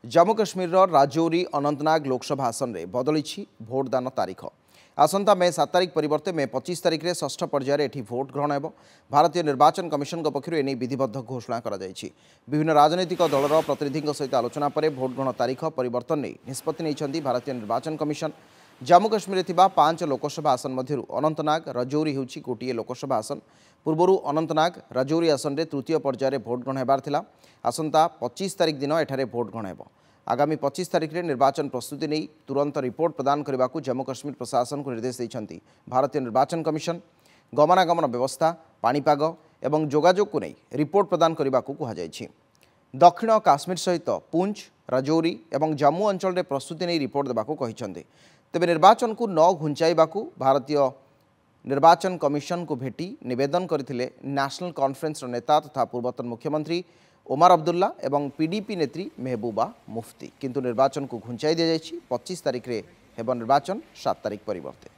जम्मू कश्मीर राजौरी अनंतनाग लोकसभा आसन में बदली भोटदान तारीख आसंता मे 7 तारीख परिवर्ते मे 25 तारीख में षष्ठ पर्यायर एठी भोट ग्रहण हो। भारतीय निर्वाचन कमिशन पक्षर एने विधिबद्ध घोषणा करा विभिन्न राजनैतिक दलर प्रतिनिधि सहित आलोचना पर भोट ग्रहण तारीख परिवर्तन नहीं निष्पत्ति नहीं भारतीय निर्वाचन कमिशन। जम्मू कश्मीर में 5 लोकसभा आसन मध्य अनंतनाग राजौरी होची गोटे लोकसभा आसन। पूर्व अनंतनाग राजौरी आसन में तृतीय पर्यायर भोट ग्रहण होबार आसंता 25 तारीख दिन एठारे भोट ग्रहण हो। आगामी 25 तारीख में निर्वाचन प्रस्तुति नहीं तुरंत रिपोर्ट प्रदान करने को जम्मू कश्मीर प्रशासन को निर्देश देते भारतीय निर्वाचन कमिशन। गमनागमन व्यवस्था पाणीपाग एवं जोगाजोग को नहीं रिपोर्ट प्रदान करने को कहुई। दक्षिण काश्मीर सहित पुंछ राजौरी और जम्मू अंचल में प्रस्तुति नहीं रिपोर्ट देवाक कहते। तेज निर्वाचन को न घुंचाइबा भारतीय निर्वाचन कमिशन को भेटी निवेदन करथिले नेशनल कॉन्फ्रेंस नेता तथा पूर्वतन मुख्यमंत्री ओमर अब्दुल्ला एवं पीडीपी नेत्री महबूबा मुफ्ती किंतु निर्वाचन को घुंचाई दि जाएगी। 25 तारीख में हेब निर्वाचन 7 तारीख परिवर्ते।